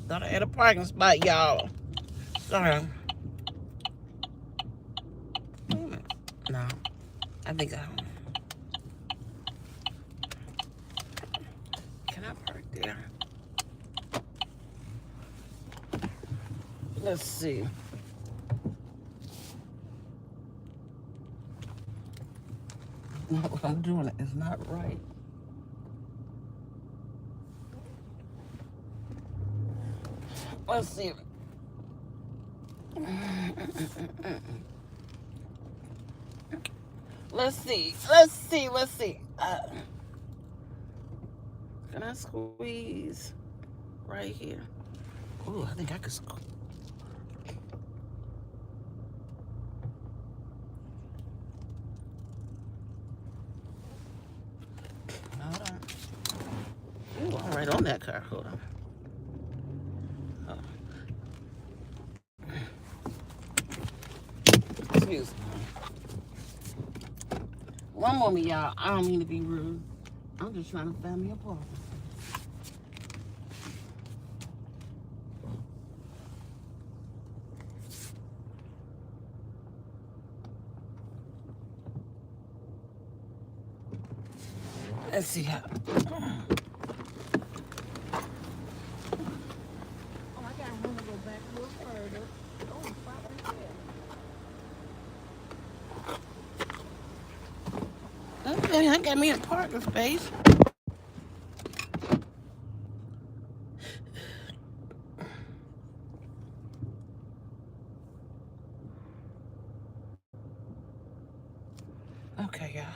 B: thought I had a parking spot, y'all. Sorry. No, I think I. Can I park there? Let's see. Not what I'm doing is not right. Let's see. Let's see. Can I squeeze right here? Oh, I think I could squeeze. Hold on. Ooh, all right on that car. Hold on. Excuse me. One moment, y'all. I don't mean to be rude. I'm just trying to find me a park. Let's see how.
A: Oh, I got room to go back a little further. Oh, spot right there.
B: Okay, I got me a parking space. Okay, y'all.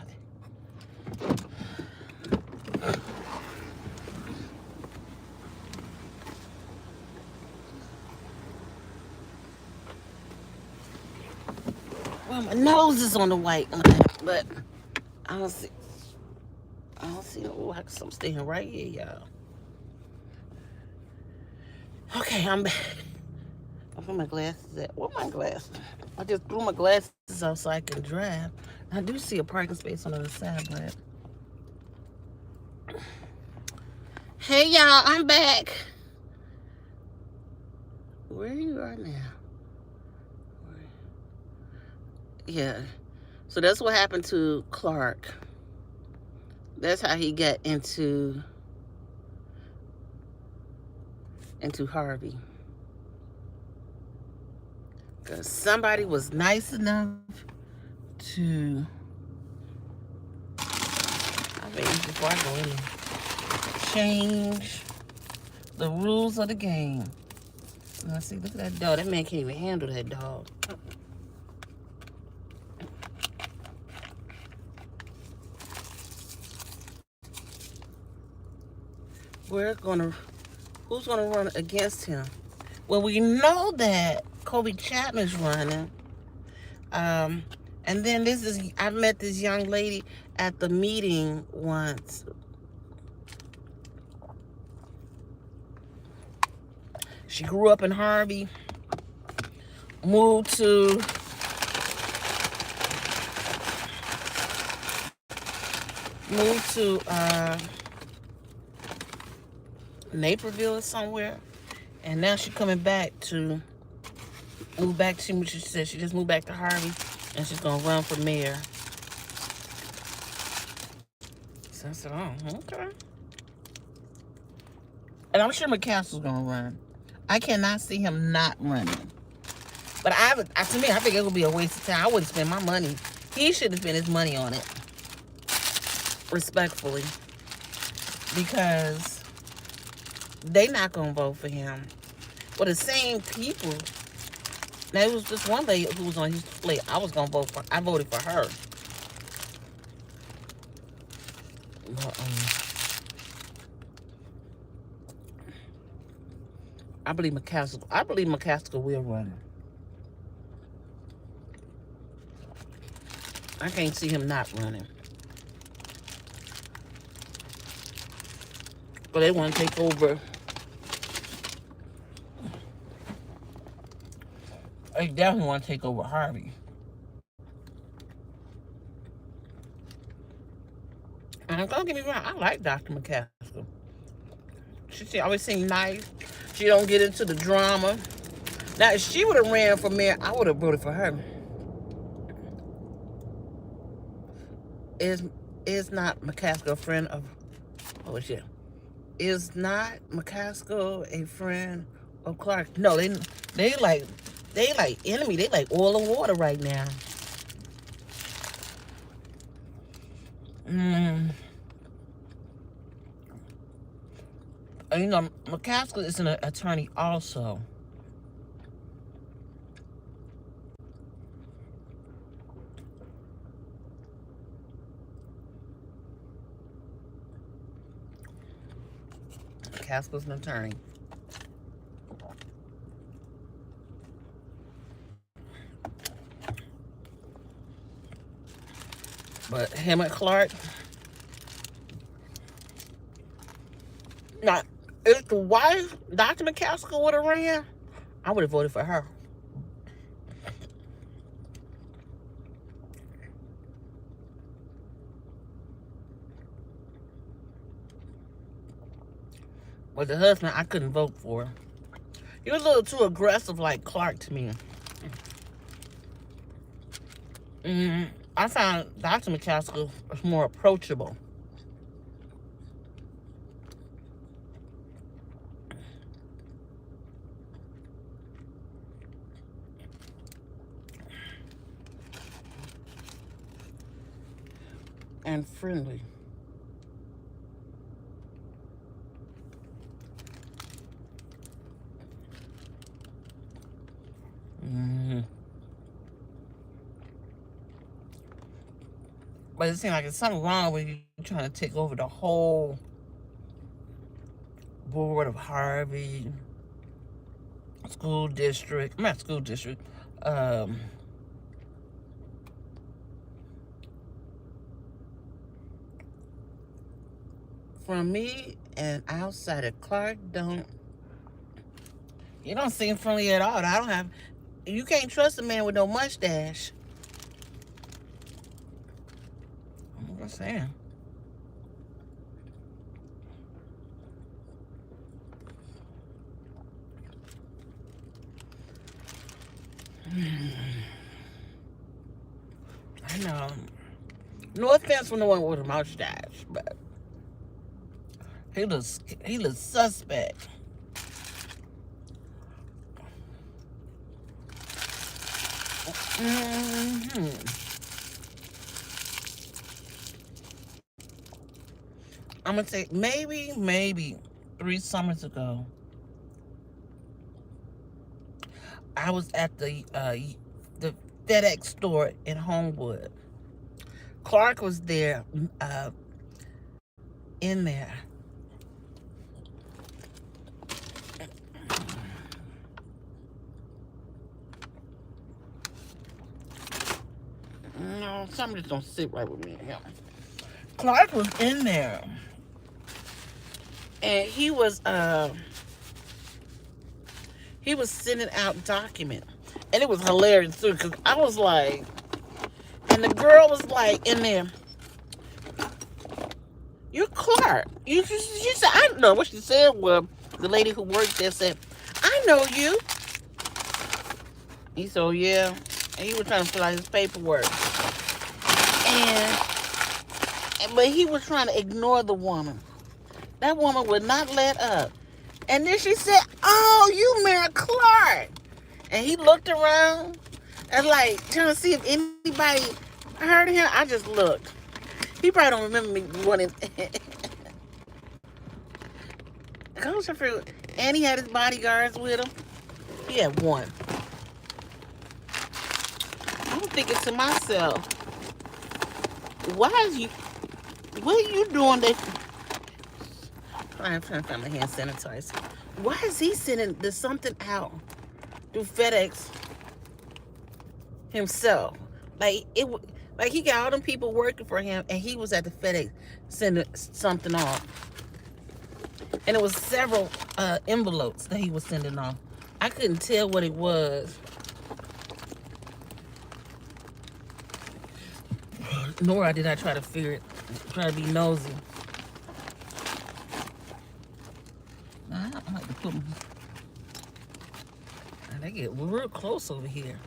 B: Well, my nose is on the white line, but I don't see no wax. I'm staying right here, y'all. Okay, I'm back. I put my glasses at. What my glasses? I just threw my glasses out so I can drive. I do see a parking space on the other side, but. Hey, y'all, I'm back. Where you are now? Yeah. So that's what happened to Clark. That's how he got into Harvey. Because somebody was nice enough to. I mean, before I go in there, change the rules of the game. Now, see, look at that dog. That man can't even handle that dog. Who's gonna run against him? Well, we know that Kobe Chapman's running. And then I met this young lady at the meeting once. She grew up in Harvey, moved to Naperville or somewhere. And now she's coming back to move back. She said she just moved back to Harvey, and she's gonna run for mayor. So I said, oh, okay. And I'm sure McCaskill's gonna run. I cannot see him not running. But to me, I think it would be a waste of time. I wouldn't spend my money. He shouldn't spend his money on it. Respectfully. Because they not gonna vote for him. But the same people. Now, it was just one lady who was on his plate. I voted for her. But, I believe McCaskill will run. I can't see him not running. But they want to take over. They definitely want to take over Harvey. And don't get me wrong, I like Dr. McCaskill. She always seemed nice. She don't get into the drama. Now, if she would have ran for mayor, I would have voted for her. Is not McCaskill a friend of? Oh shit! Is not McCaskill a friend of Clark? No, they like enemy. They like oil and water right now. You know, McCaskill is an attorney also. McCaskill's an attorney. But him and Clark. Now, if the wife, Dr. McCaskill, would have ran, I would have voted for her. But the husband, I couldn't vote for. He was a little too aggressive like Clark to me. I found Dr. McCaskill was more approachable. And friendly. But it seems like there's something wrong with you trying to take over the whole board of Harvey school district. Not school district. From me and outside of Clark, you don't seem friendly at all. You can't trust a man with no mustache. I'm just saying. I know. No offense from the one with a mustache, but he looks suspect. I'm gonna say maybe 3 summers ago, I was at the FedEx store in Homewood. Clark was there, in there. No, something just don't sit right with me. Yeah. Clark was in there, and he was sending out documents, and it was hilarious too, because I was like, and the girl was like in there, You're Clark. She said, I don't know what she said. Well, the lady who worked there said, I know you. He said, oh, yeah. And he was trying to fill out his paperwork. But he was trying to ignore the woman. That woman would not let up. And then she said, oh, you Mayor Clark. And he looked around and like trying to see if anybody heard him. I just looked. He probably don't remember me wanting. And he had his bodyguards with him. He had one. I'm thinking to myself, what are you doing that? I'm trying to find my hand sanitizer. Why is he sending something out through FedEx himself? Like he got all them people working for him, and he was at the FedEx sending something off. And it was several envelopes that he was sending off. I couldn't tell what it was. Nor did I try to figure it, try to be nosy. I like to put them. They get real close over here.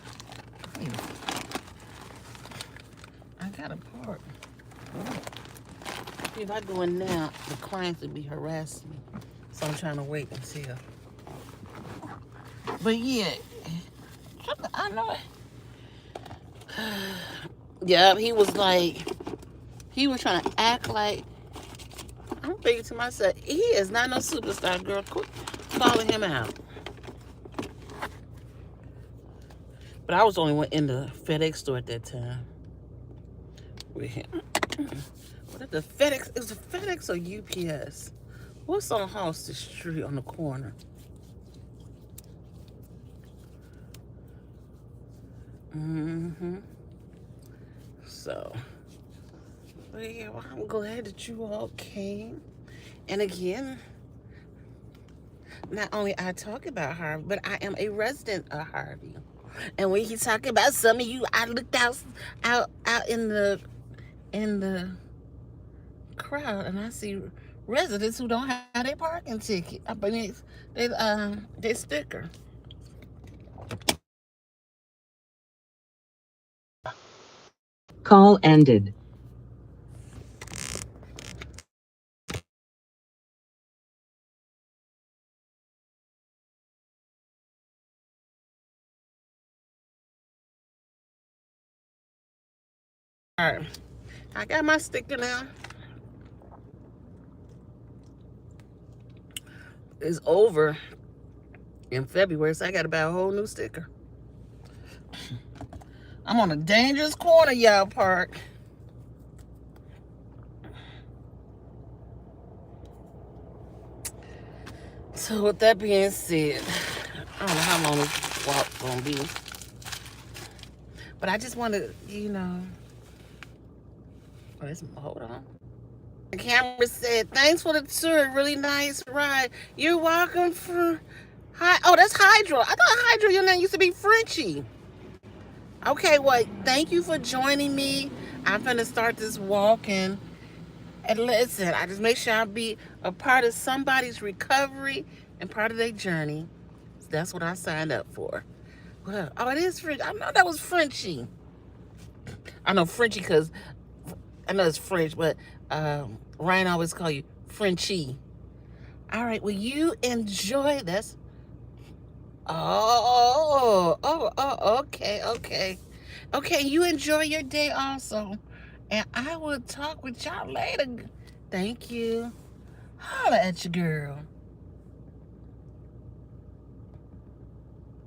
B: I got a part. If I go in now, the clients would be harassing me. So I'm trying to wait until. But yeah, I know it. Yeah, he was trying to act like, I'm thinking to myself, he is not no superstar, girl. Quit calling him out. But I was only one in the FedEx store at that time with him. Was it the FedEx? It was a FedEx or UPS? What's on Halsted Street on the corner? So, but yeah, well, I'm glad that you all came. And again, not only I talk about Harvey, but I am a resident of Harvey. And when he's talking about some of you, I looked out in the crowd, and I see residents who don't have their parking ticket. I mean, their sticker.
C: Call ended.
B: All right, I got my sticker now. It's over in February, so I got to buy a whole new sticker. I'm on a dangerous corner, y'all, park. So with that being said, I don't know how long this walk's gonna be, but I just want to, hold on. The camera said, thanks for the tour, really nice ride. You're welcome for, oh, that's Hydro. I thought Hydro, your name used to be Frenchie. Okay, well, thank you for joining me. I'm gonna start this walking. And listen, I just make sure I be a part of somebody's recovery and part of their journey. So that's what I signed up for. Well, oh, it is French. I know that was Frenchie. I know Frenchie because I know it's French, but Ryan always call you Frenchie. All right, well, you enjoy this. Okay. Okay, you enjoy your day also. And I will talk with y'all later. Thank you. Holla at your girl.